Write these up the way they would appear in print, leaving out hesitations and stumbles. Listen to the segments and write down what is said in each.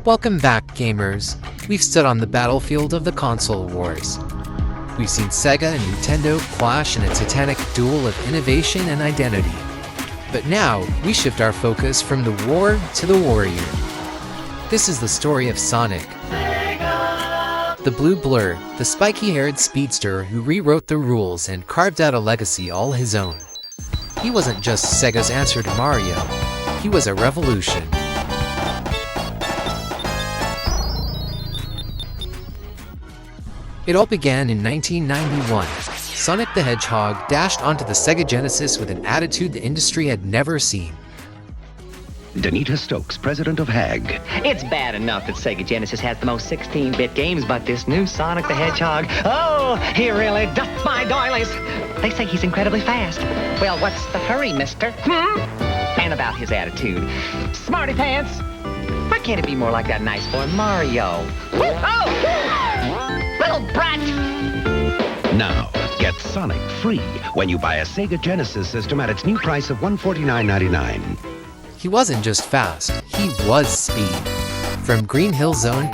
Welcome back, gamers. We've stood on the battlefield of the console wars. We've seen Sega and Nintendo clash in a titanic duel of innovation and identity. But now, we shift our focus from the war to the warrior. This is the story of Sonic. Sega! The Blue Blur, the spiky-haired speedster who rewrote the rules and carved out a legacy all his own. He wasn't just Sega's answer to Mario. He was a revolution. It all began in 1991. Sonic the Hedgehog dashed onto the Sega Genesis with an attitude the industry had never seen. Danita Stokes, president of HAG. It's bad enough that Sega Genesis has the most 16-bit games, but this new Sonic the Hedgehog, oh, he really does my doilies. They say he's incredibly fast. Well, what's the hurry, mister? And about his attitude. Smarty pants. Why can't it be more like that nice boy Mario? Oh! Little brat! Now, get Sonic free when you buy a Sega Genesis system at its new price of $149.99. He wasn't just fast, he was speed. From Green Hill Zone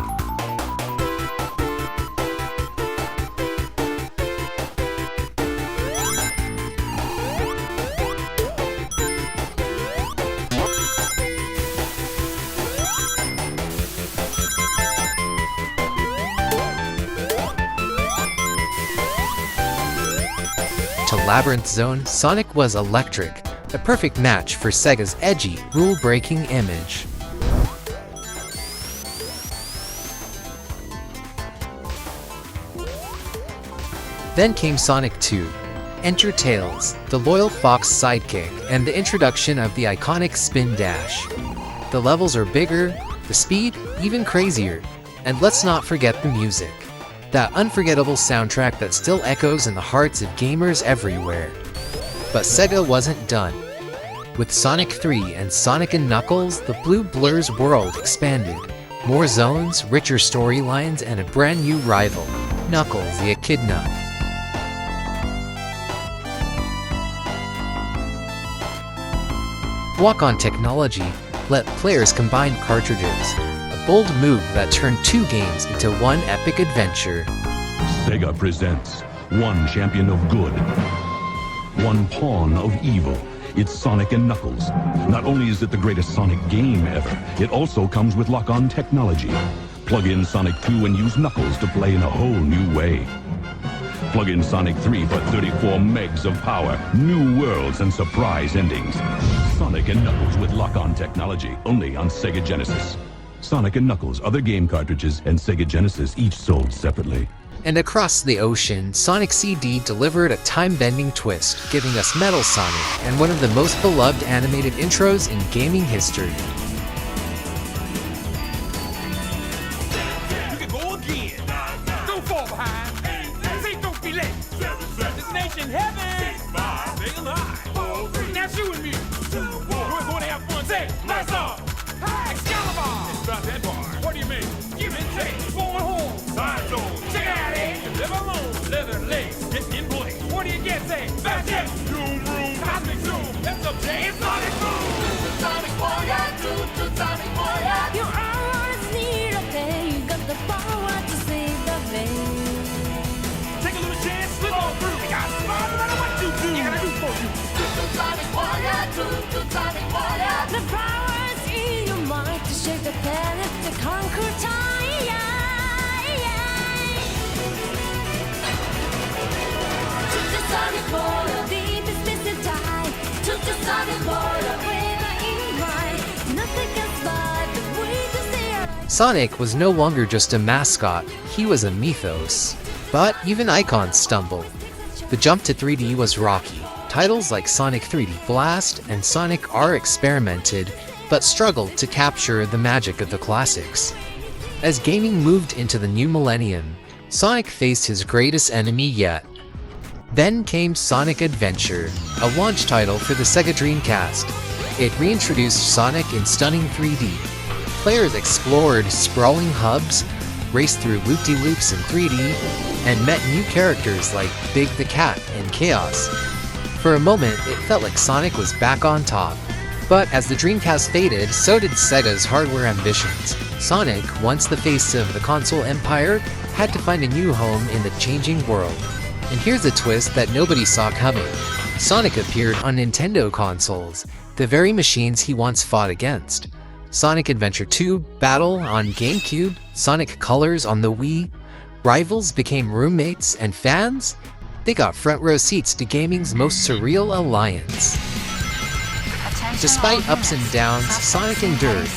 to Labyrinth Zone, Sonic was electric, a perfect match for Sega's edgy, rule-breaking image. Then came Sonic 2. Enter Tails, the loyal fox sidekick, and the introduction of the iconic spin dash. The levels are bigger, the speed even crazier, and let's not forget the music. That unforgettable soundtrack that still echoes in the hearts of gamers everywhere. But Sega wasn't done. With Sonic 3 and Sonic & Knuckles, the Blue Blur's world expanded. More zones, richer storylines, and a brand new rival, Knuckles the Echidna. Walk-on technology let players combine cartridges. A bold move that turned two games into one epic adventure. Sega presents one champion of good, one pawn of evil. It's Sonic & Knuckles. Not only is it the greatest Sonic game ever, it also comes with lock-on technology. Plug in Sonic 2 and use Knuckles to play in a whole new way. Plug in Sonic 3 for 34 megs of power, new worlds, and surprise endings. Sonic & Knuckles with lock-on technology, only on Sega Genesis. Sonic & Knuckles, other game cartridges, and Sega Genesis each sold separately. And across the ocean, Sonic CD delivered a time-bending twist, giving us Metal Sonic and one of the most beloved animated intros in gaming history. You can go again. Don't fall behind. Say don't be late. Destination heaven. Stay alive. Now shoot with me. We're going to have fun. Say, lights off. Excalibur. It's about that bar. What do you mean? Give it a taste. Going home. Side zone. Check it out, eh? Live alone. Leather legs. Get in place. What do you get? Say, fat jet. Zoom room. Cosmic zoom. That's up, Jay. It's Sonic Boom. Sonic Warrior. Sonic Warrior. You always need a day. You got the power to save the day. Take a little chance. Slip on through. You got smart no matter what you do. You gotta do for you. Sonic Warrior, Sonic Warrior. The power is in your mind to shake the planet, to conquer time. Sonic Warrior, deep is missing time. To the Sonic Warrior, whether in mind, nothing can survive the way to stay. Sonic was no longer just a mascot, he was a mythos. But even icons stumbled. The jump to 3D was rocky. Titles like Sonic 3D Blast and Sonic R experimented, but struggled to capture the magic of the classics. As gaming moved into the new millennium, Sonic faced his greatest enemy yet. Then came Sonic Adventure, a launch title for the Sega Dreamcast. It reintroduced Sonic in stunning 3D. Players explored sprawling hubs, raced through loop-de-loops in 3D, and met new characters like Big the Cat and Chaos. For a moment, it felt like Sonic was back on top. But as the Dreamcast faded, so did Sega's hardware ambitions. Sonic, once the face of the console empire, had to find a new home in the changing world. And here's a twist that nobody saw coming. Sonic appeared on Nintendo consoles, the very machines he once fought against. Sonic Adventure 2 Battle on GameCube, Sonic Colors on the Wii. Rivals became roommates, and fans? They got front row seats to gaming's most surreal alliance. Despite ups and downs, Sonic endured.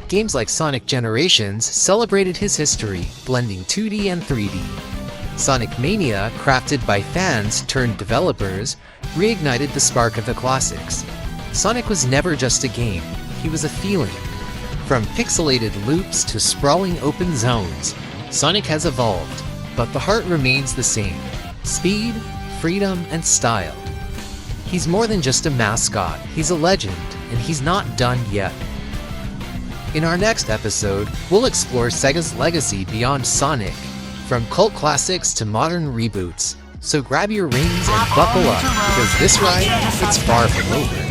Games like Sonic Generations celebrated his history, blending 2D and 3D. Sonic Mania, crafted by fans turned developers, reignited the spark of the classics. Sonic was never just a game, he was a feeling. From pixelated loops to sprawling open zones, Sonic has evolved, but the heart remains the same. Speed, freedom, and style. He's more than just a mascot, he's a legend, and he's not done yet. In our next episode, we'll explore Sega's legacy beyond Sonic, from cult classics to modern reboots. So grab your rings and buckle up, because this ride, it's far from over.